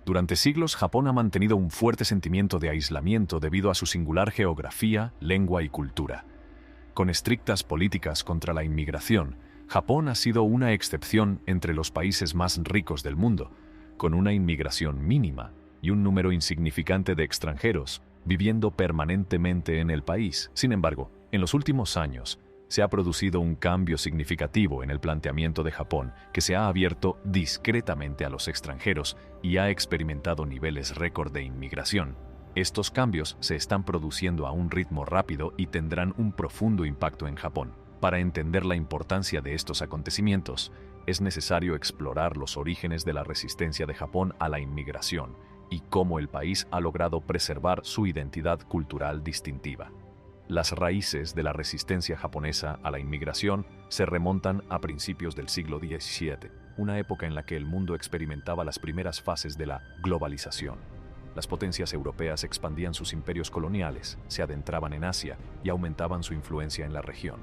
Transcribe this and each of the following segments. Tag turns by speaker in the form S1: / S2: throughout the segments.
S1: Durante siglos, Japón ha mantenido un fuerte sentimiento de aislamiento debido a su singular geografía, lengua y cultura. Con estrictas políticas contra la inmigración, Japón ha sido una excepción entre los países más ricos del mundo, con una inmigración mínima y un número insignificante de extranjeros viviendo permanentemente en el país. Sin embargo, en los últimos años, se ha producido un cambio significativo en el planteamiento de Japón, que se ha abierto discretamente a los extranjeros y ha experimentado niveles récord de inmigración. Estos cambios se están produciendo a un ritmo rápido y tendrán un profundo impacto en Japón. Para entender la importancia de estos acontecimientos, es necesario explorar los orígenes de la resistencia de Japón a la inmigración y cómo el país ha logrado preservar su identidad cultural distintiva. Las raíces de la resistencia japonesa a la inmigración se remontan a principios del siglo XVII, una época en la que el mundo experimentaba las primeras fases de la globalización. Las potencias europeas expandían sus imperios coloniales, se adentraban en Asia y aumentaban su influencia en la región.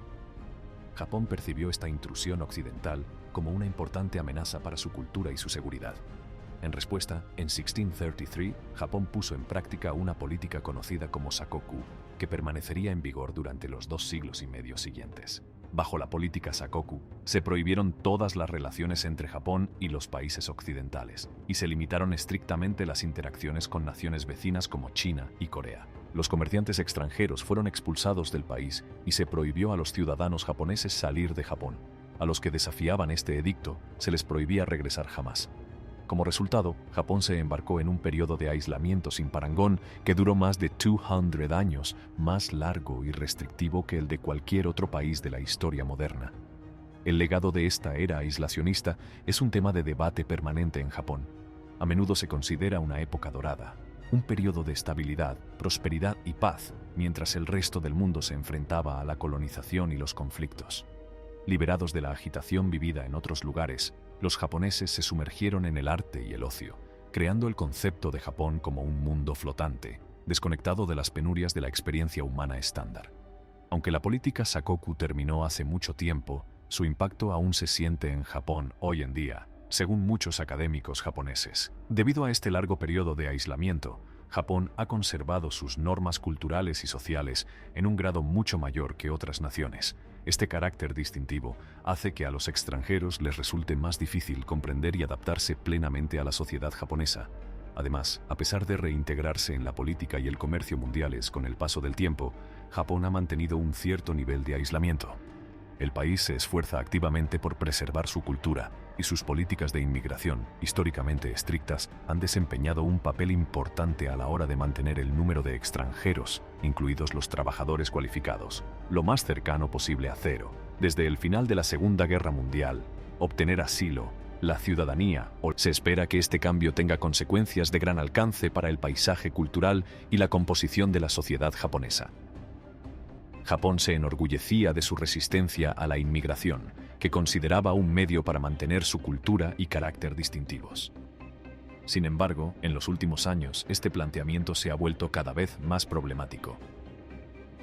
S1: Japón percibió esta intrusión occidental como una importante amenaza para su cultura y su seguridad. En respuesta, en 1633, Japón puso en práctica una política conocida como Sakoku, que permanecería en vigor durante los 2 siglos y medio siguientes. Bajo la política Sakoku, se prohibieron todas las relaciones entre Japón y los países occidentales, y se limitaron estrictamente las interacciones con naciones vecinas como China y Corea. Los comerciantes extranjeros fueron expulsados del país y se prohibió a los ciudadanos japoneses salir de Japón. A los que desafiaban este edicto, se les prohibía regresar jamás. Como resultado, Japón se embarcó en un periodo de aislamiento sin parangón que duró más de 200 años, más largo y restrictivo que el de cualquier otro país de la historia moderna. El legado de esta era aislacionista es un tema de debate permanente en Japón. A menudo se considera una época dorada, un periodo de estabilidad, prosperidad y paz, mientras el resto del mundo se enfrentaba a la colonización y los conflictos. Liberados de la agitación vivida en otros lugares, los japoneses se sumergieron en el arte y el ocio, creando el concepto de Japón como un mundo flotante, desconectado de las penurias de la experiencia humana estándar. Aunque la política Sakoku terminó hace mucho tiempo, su impacto aún se siente en Japón hoy en día, según muchos académicos japoneses. Debido a este largo periodo de aislamiento, Japón ha conservado sus normas culturales y sociales en un grado mucho mayor que otras naciones. Este carácter distintivo hace que a los extranjeros les resulte más difícil comprender y adaptarse plenamente a la sociedad japonesa. Además, a pesar de reintegrarse en la política y el comercio mundiales con el paso del tiempo, Japón ha mantenido un cierto nivel de aislamiento. El país se esfuerza activamente por preservar su cultura y sus políticas de inmigración, históricamente estrictas, han desempeñado un papel importante a la hora de mantener el número de extranjeros, incluidos los trabajadores cualificados, lo más cercano posible a cero. Desde el final de la Segunda Guerra Mundial, obtener asilo, la ciudadanía, o se espera que este cambio tenga consecuencias de gran alcance para el paisaje cultural y la composición de la sociedad japonesa. Japón se enorgullecía de su resistencia a la inmigración, que consideraba un medio para mantener su cultura y carácter distintivos. Sin embargo, en los últimos años, este planteamiento se ha vuelto cada vez más problemático.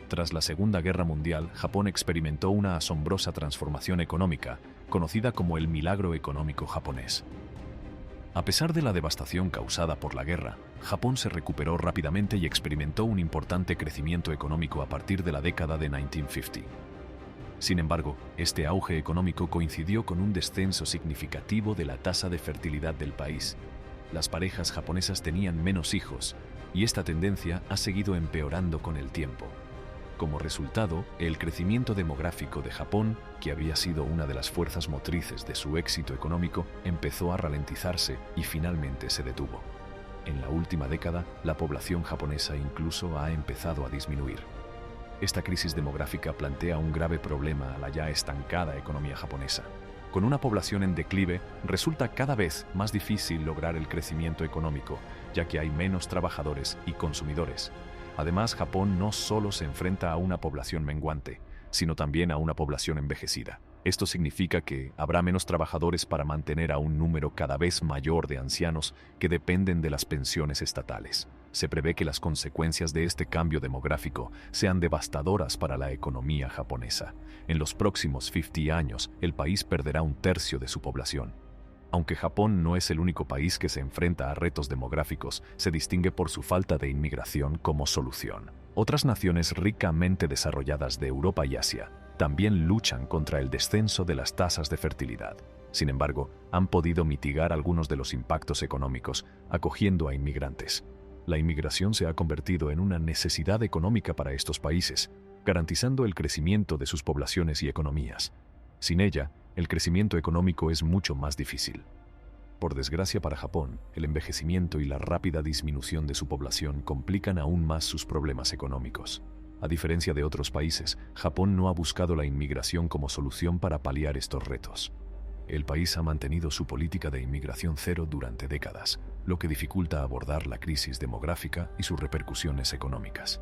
S1: Tras la Segunda Guerra Mundial, Japón experimentó una asombrosa transformación económica, conocida como el milagro económico japonés. A pesar de la devastación causada por la guerra, Japón se recuperó rápidamente y experimentó un importante crecimiento económico a partir de la década de 1950. Sin embargo, este auge económico coincidió con un descenso significativo de la tasa de fertilidad del país. Las parejas japonesas tenían menos hijos, y esta tendencia ha seguido empeorando con el tiempo. Como resultado, el crecimiento demográfico de Japón, que había sido una de las fuerzas motrices de su éxito económico, empezó a ralentizarse y finalmente se detuvo. En la última década, la población japonesa incluso ha empezado a disminuir. Esta crisis demográfica plantea un grave problema a la ya estancada economía japonesa. Con una población en declive, resulta cada vez más difícil lograr el crecimiento económico, ya que hay menos trabajadores y consumidores. Además, Japón no solo se enfrenta a una población menguante, sino también a una población envejecida. Esto significa que habrá menos trabajadores para mantener a un número cada vez mayor de ancianos que dependen de las pensiones estatales. Se prevé que las consecuencias de este cambio demográfico sean devastadoras para la economía japonesa. En los próximos 50 años, el país perderá un tercio de su población. Aunque Japón no es el único país que se enfrenta a retos demográficos, se distingue por su falta de inmigración como solución. Otras naciones ricamente desarrolladas de Europa y Asia también luchan contra el descenso de las tasas de fertilidad. Sin embargo, han podido mitigar algunos de los impactos económicos acogiendo a inmigrantes. La inmigración se ha convertido en una necesidad económica para estos países, garantizando el crecimiento de sus poblaciones y economías. Sin ella, el crecimiento económico es mucho más difícil. Por desgracia para Japón, el envejecimiento y la rápida disminución de su población complican aún más sus problemas económicos. A diferencia de otros países, Japón no ha buscado la inmigración como solución para paliar estos retos. El país ha mantenido su política de inmigración cero durante décadas, lo que dificulta abordar la crisis demográfica y sus repercusiones económicas.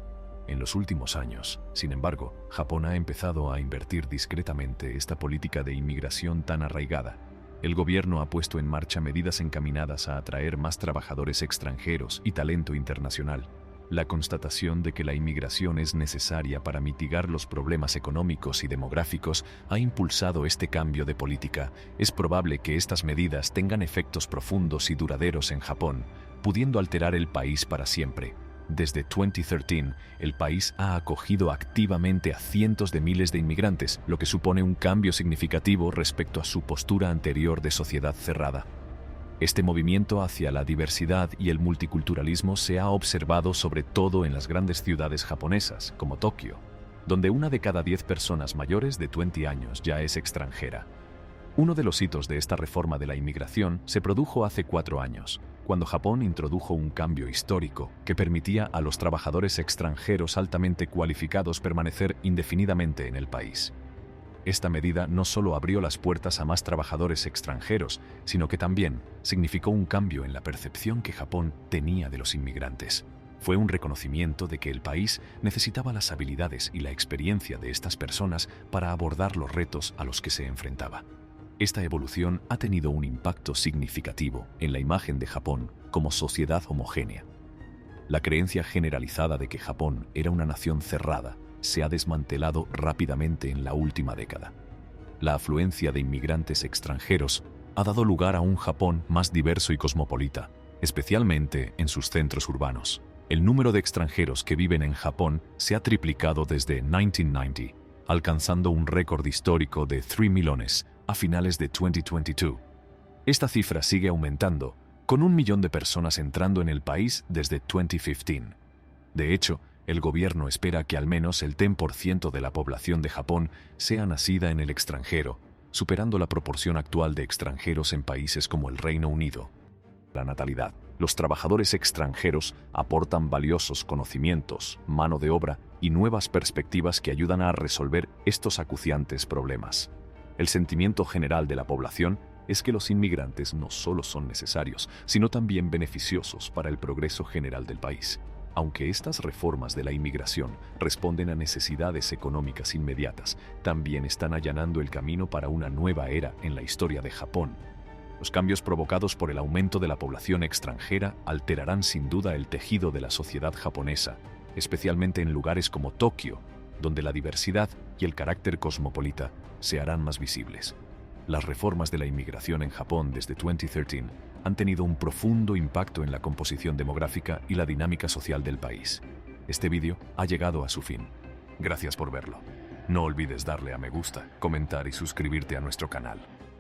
S1: En los últimos años, sin embargo, Japón ha empezado a invertir discretamente esta política de inmigración tan arraigada. El gobierno ha puesto en marcha medidas encaminadas a atraer más trabajadores extranjeros y talento internacional. La constatación de que la inmigración es necesaria para mitigar los problemas económicos y demográficos ha impulsado este cambio de política. Es probable que estas medidas tengan efectos profundos y duraderos en Japón, pudiendo alterar el país para siempre. Desde 2013, el país ha acogido activamente a cientos de miles de inmigrantes, lo que supone un cambio significativo respecto a su postura anterior de sociedad cerrada. Este movimiento hacia la diversidad y el multiculturalismo se ha observado sobre todo en las grandes ciudades japonesas, como Tokio, donde 1 de cada 10 personas mayores de 20 años ya es extranjera. Uno de los hitos de esta reforma de la inmigración se produjo hace 4 años, cuando Japón introdujo un cambio histórico que permitía a los trabajadores extranjeros altamente cualificados permanecer indefinidamente en el país. Esta medida no solo abrió las puertas a más trabajadores extranjeros, sino que también significó un cambio en la percepción que Japón tenía de los inmigrantes. Fue un reconocimiento de que el país necesitaba las habilidades y la experiencia de estas personas para abordar los retos a los que se enfrentaba. Esta evolución ha tenido un impacto significativo en la imagen de Japón como sociedad homogénea. La creencia generalizada de que Japón era una nación cerrada se ha desmantelado rápidamente en la última década. La afluencia de inmigrantes extranjeros ha dado lugar a un Japón más diverso y cosmopolita, especialmente en sus centros urbanos. El número de extranjeros que viven en Japón se ha triplicado desde 1990, alcanzando un récord histórico de 3 millones a finales de 2022. Esta cifra sigue aumentando, con 1 millón de personas entrando en el país desde 2015. De hecho, el gobierno espera que al menos el 10% de la población de Japón sea nacida en el extranjero, superando la proporción actual de extranjeros en países como el Reino Unido. La natalidad. Los trabajadores extranjeros aportan valiosos conocimientos, mano de obra y nuevas perspectivas que ayudan a resolver estos acuciantes problemas. El sentimiento general de la población es que los inmigrantes no solo son necesarios, sino también beneficiosos para el progreso general del país. Aunque estas reformas de la inmigración responden a necesidades económicas inmediatas, también están allanando el camino para una nueva era en la historia de Japón. Los cambios provocados por el aumento de la población extranjera alterarán sin duda el tejido de la sociedad japonesa, especialmente en lugares como Tokio, donde la diversidad y el carácter cosmopolita se harán más visibles. Las reformas de la inmigración en Japón desde 2013 han tenido un profundo impacto en la composición demográfica y la dinámica social del país. Este vídeo ha llegado a su fin. Gracias por verlo. No olvides darle a me gusta, comentar y suscribirte a nuestro canal.